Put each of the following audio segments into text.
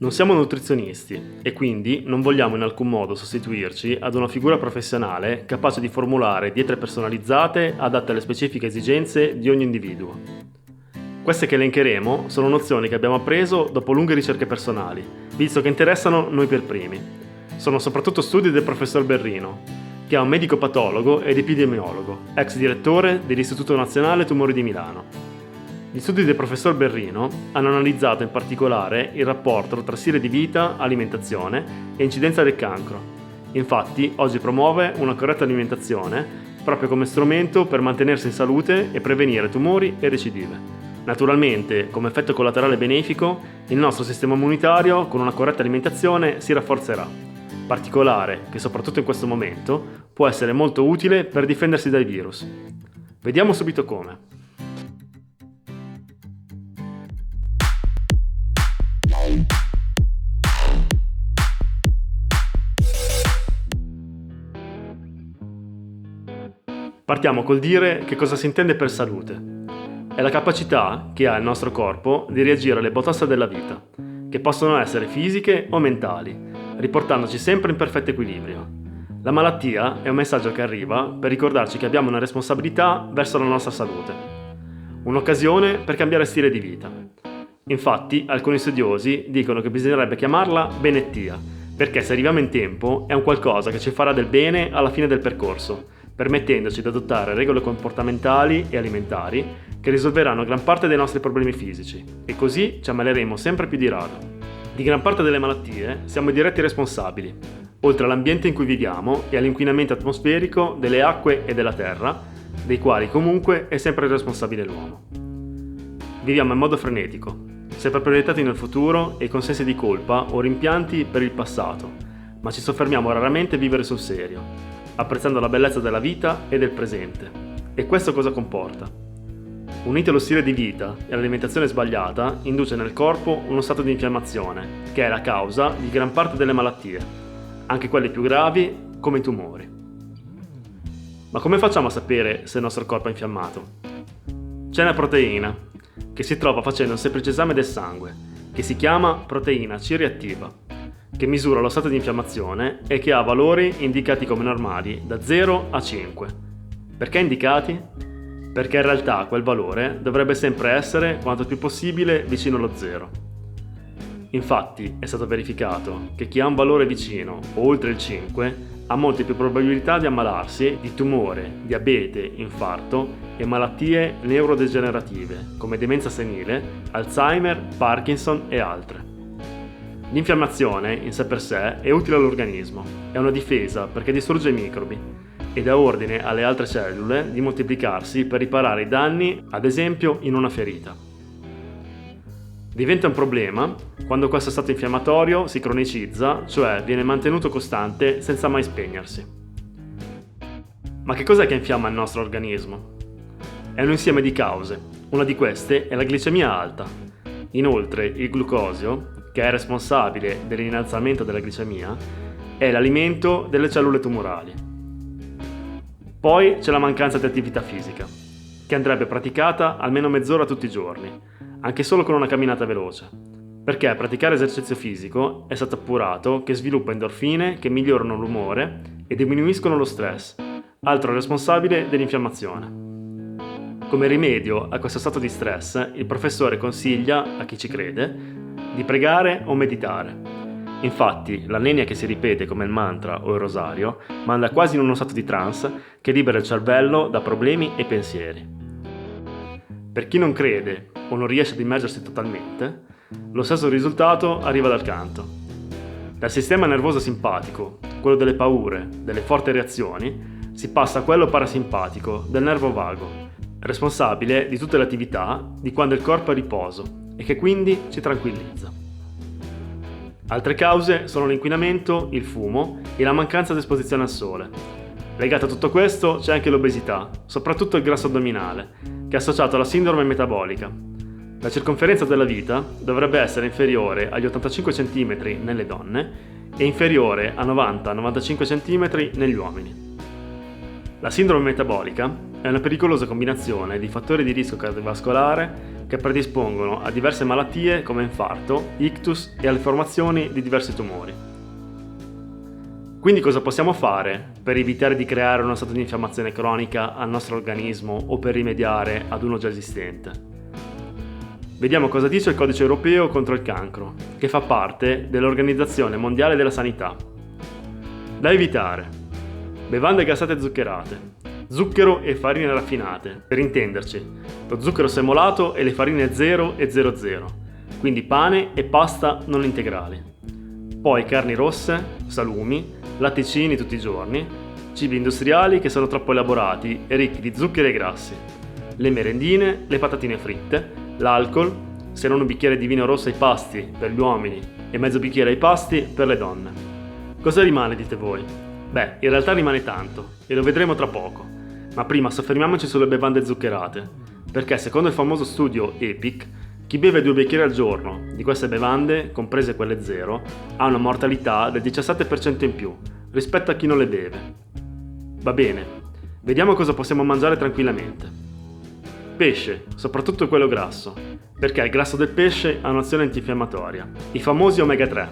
Non siamo nutrizionisti e quindi non vogliamo in alcun modo sostituirci ad una figura professionale capace di formulare diete personalizzate adatte alle specifiche esigenze di ogni individuo. Queste che elencheremo sono nozioni che abbiamo appreso dopo lunghe ricerche personali, visto che interessano noi per primi. Sono soprattutto studi del professor Berrino, che è un medico patologo ed epidemiologo, ex direttore dell'Istituto Nazionale Tumori di Milano. Gli studi del professor Berrino hanno analizzato in particolare il rapporto tra stile di vita, alimentazione e incidenza del cancro. Infatti, oggi promuove una corretta alimentazione proprio come strumento per mantenersi in salute e prevenire tumori e recidive. Naturalmente, come effetto collaterale benefico, il nostro sistema immunitario con una corretta alimentazione si rafforzerà. Particolare che, soprattutto in questo momento, può essere molto utile per difendersi dai virus. Vediamo subito come. Partiamo col dire che cosa si intende per salute. È la capacità che ha il nostro corpo di reagire alle batoste della vita, che possono essere fisiche o mentali, riportandoci sempre in perfetto equilibrio. La malattia è un messaggio che arriva per ricordarci che abbiamo una responsabilità verso la nostra salute. Un'occasione per cambiare stile di vita. Infatti, alcuni studiosi dicono che bisognerebbe chiamarla benettia, perché se arriviamo in tempo è un qualcosa che ci farà del bene alla fine del percorso, permettendoci di adottare regole comportamentali e alimentari che risolveranno gran parte dei nostri problemi fisici e così ci ammaleremo sempre più di rado. Di gran parte delle malattie siamo i diretti responsabili, oltre all'ambiente in cui viviamo e all'inquinamento atmosferico delle acque e della terra, dei quali comunque è sempre responsabile l'uomo. Viviamo in modo frenetico, sempre proiettati nel futuro e con sensi di colpa o rimpianti per il passato, ma ci soffermiamo raramente a vivere sul serio, apprezzando la bellezza della vita e del presente. E questo cosa comporta? Unito allo stile di vita e all'alimentazione sbagliata, induce nel corpo uno stato di infiammazione, che è la causa di gran parte delle malattie, anche quelle più gravi come i tumori. Ma come facciamo a sapere se il nostro corpo è infiammato? C'è una proteina, che si trova facendo un semplice esame del sangue, che si chiama proteina C reattiva, che misura lo stato di infiammazione e che ha valori indicati come normali da 0 a 5. Perché indicati? Perché in realtà quel valore dovrebbe sempre essere quanto più possibile vicino allo 0. Infatti è stato verificato che chi ha un valore vicino o oltre il 5 ha molte più probabilità di ammalarsi di tumore, diabete, infarto e malattie neurodegenerative come demenza senile, Alzheimer, Parkinson e altre. L'infiammazione in sé per sé è utile all'organismo, è una difesa perché distrugge i microbi e dà ordine alle altre cellule di moltiplicarsi per riparare i danni, ad esempio in una ferita. Diventa un problema quando questo stato infiammatorio si cronicizza, cioè viene mantenuto costante senza mai spegnersi. Ma che cos'è che infiamma il nostro organismo? È un insieme di cause, una di queste è la glicemia alta. Inoltre il glucosio, che è responsabile dell'innalzamento della glicemia, è l'alimento delle cellule tumorali. Poi c'è la mancanza di attività fisica, che andrebbe praticata almeno mezz'ora tutti i giorni, anche solo con una camminata veloce, perché praticare esercizio fisico è stato appurato che sviluppa endorfine che migliorano l'umore e diminuiscono lo stress, altro responsabile dell'infiammazione. Come rimedio a questo stato di stress, il professore consiglia, a chi ci crede, di pregare o meditare. Infatti, l'alenia che si ripete come il mantra o il rosario manda quasi in uno stato di trance che libera il cervello da problemi e pensieri. Per chi non crede o non riesce ad immergersi totalmente, lo stesso risultato arriva dal canto. Dal sistema nervoso simpatico, quello delle paure, delle forti reazioni, si passa a quello parasimpatico, del nervo vago, responsabile di tutte le attività di quando il corpo è a riposo e che quindi ci tranquillizza. Altre cause sono l'inquinamento, il fumo e la mancanza di esposizione al sole. Legato a tutto questo c'è anche l'obesità, soprattutto il grasso addominale, che è associato alla sindrome metabolica. La circonferenza della vita dovrebbe essere inferiore agli 85 cm nelle donne e inferiore a 90-95 cm negli uomini. La sindrome metabolica è una pericolosa combinazione di fattori di rischio cardiovascolare, che predispongono a diverse malattie come infarto, ictus e alle formazioni di diversi tumori. Quindi cosa possiamo fare per evitare di creare uno stato di infiammazione cronica al nostro organismo o per rimediare ad uno già esistente? Vediamo cosa dice il Codice Europeo contro il cancro, che fa parte dell'Organizzazione Mondiale della Sanità. Da evitare: bevande gassate e zuccherate, zucchero e farine raffinate, per intenderci, lo zucchero semolato e le farine 0 e 00, quindi pane e pasta non integrali. Poi carni rosse, salumi, latticini tutti i giorni, cibi industriali che sono troppo elaborati e ricchi di zuccheri e grassi, le merendine, le patatine fritte, l'alcol, se non un bicchiere di vino rosso ai pasti per gli uomini e mezzo bicchiere ai pasti per le donne. Cosa rimane, dite voi? Beh, in realtà rimane tanto e lo vedremo tra poco, ma prima soffermiamoci sulle bevande zuccherate, perché secondo il famoso studio EPIC, chi beve 2 bicchieri al giorno di queste bevande, comprese quelle zero, ha una mortalità del 17% in più rispetto a chi non le beve. Va bene, vediamo cosa possiamo mangiare tranquillamente. Pesce, soprattutto quello grasso, perché il grasso del pesce ha un'azione antinfiammatoria, i famosi omega 3.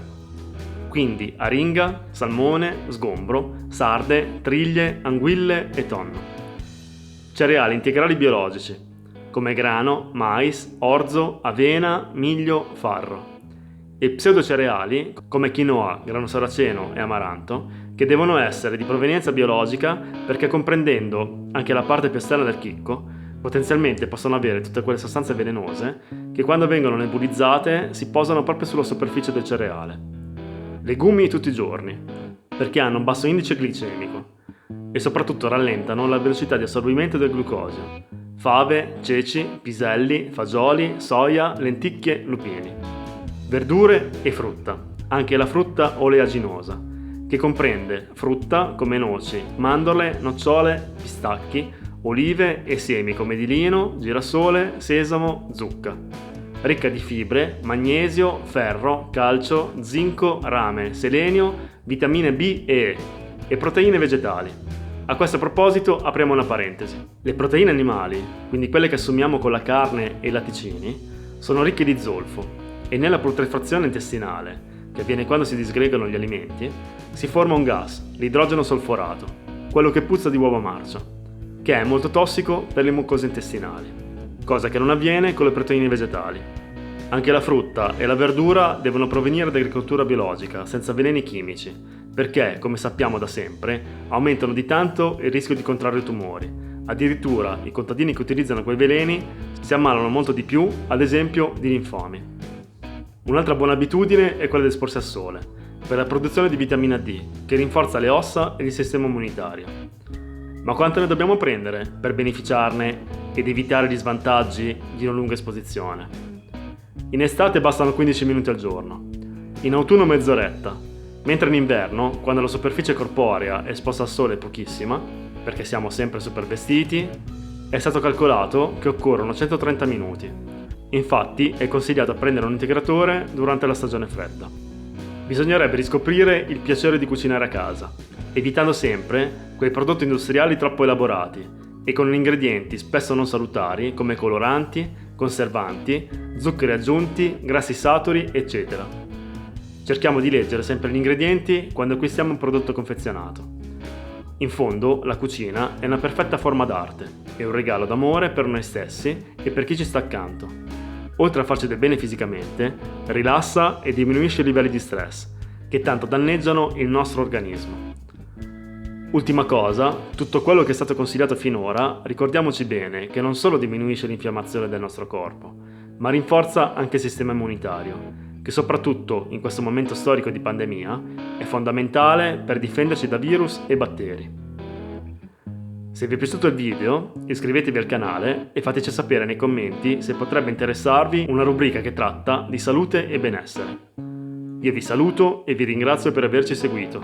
Quindi aringa, salmone, sgombro, sarde, triglie, anguille e tonno. Cereali integrali biologici, come grano, mais, orzo, avena, miglio, farro. E pseudocereali, come quinoa, grano saraceno e amaranto, che devono essere di provenienza biologica perché comprendendo anche la parte più esterna del chicco, potenzialmente possono avere tutte quelle sostanze velenose che quando vengono nebulizzate si posano proprio sulla superficie del cereale. Legumi tutti i giorni, perché hanno un basso indice glicemico e soprattutto rallentano la velocità di assorbimento del glucosio. Fave, ceci, piselli, fagioli, soia, lenticchie, lupini. Verdure e frutta, anche la frutta oleaginosa, che comprende frutta come noci, mandorle, nocciole, pistacchi, olive e semi come di lino, girasole, sesamo, zucca. Ricca di fibre, magnesio, ferro, calcio, zinco, rame, selenio, vitamine B e proteine vegetali. A questo proposito apriamo una parentesi. Le proteine animali, quindi quelle che assumiamo con la carne e i latticini, sono ricche di zolfo e nella putrefazione intestinale, che avviene quando si disgregano gli alimenti, si forma un gas, l'idrogeno solforato, quello che puzza di uovo marcio, che è molto tossico per le mucose intestinali, cosa che non avviene con le proteine vegetali. Anche la frutta e la verdura devono provenire da agricoltura biologica, senza veleni chimici, perché, come sappiamo da sempre, aumentano di tanto il rischio di contrarre tumori. Addirittura i contadini che utilizzano quei veleni si ammalano molto di più, ad esempio, di linfomi. Un'altra buona abitudine è quella di esporsi al sole, per la produzione di vitamina D, che rinforza le ossa e il sistema immunitario. Ma quanto ne dobbiamo prendere per beneficiarne ed evitare gli svantaggi di una lunga esposizione? In estate bastano 15 minuti al giorno, in autunno mezz'oretta, mentre in inverno, quando la superficie corporea è esposta al sole è pochissima, perché siamo sempre super vestiti, è stato calcolato che occorrono 130 minuti. Infatti è consigliato prendere un integratore durante la stagione fredda. Bisognerebbe riscoprire il piacere di cucinare a casa, evitando sempre quei prodotti industriali troppo elaborati e con ingredienti spesso non salutari come coloranti, conservanti, zuccheri aggiunti, grassi saturi, eccetera. Cerchiamo di leggere sempre gli ingredienti quando acquistiamo un prodotto confezionato. In fondo, la cucina è una perfetta forma d'arte, è un regalo d'amore per noi stessi e per chi ci sta accanto. Oltre a farci del bene fisicamente, rilassa e diminuisce i livelli di stress, che tanto danneggiano il nostro organismo. Ultima cosa, tutto quello che è stato consigliato finora, ricordiamoci bene che non solo diminuisce l'infiammazione del nostro corpo, ma rinforza anche il sistema immunitario, che soprattutto in questo momento storico di pandemia è fondamentale per difenderci da virus e batteri. Se vi è piaciuto il video, iscrivetevi al canale e fateci sapere nei commenti se potrebbe interessarvi una rubrica che tratta di salute e benessere. Io vi saluto e vi ringrazio per averci seguito.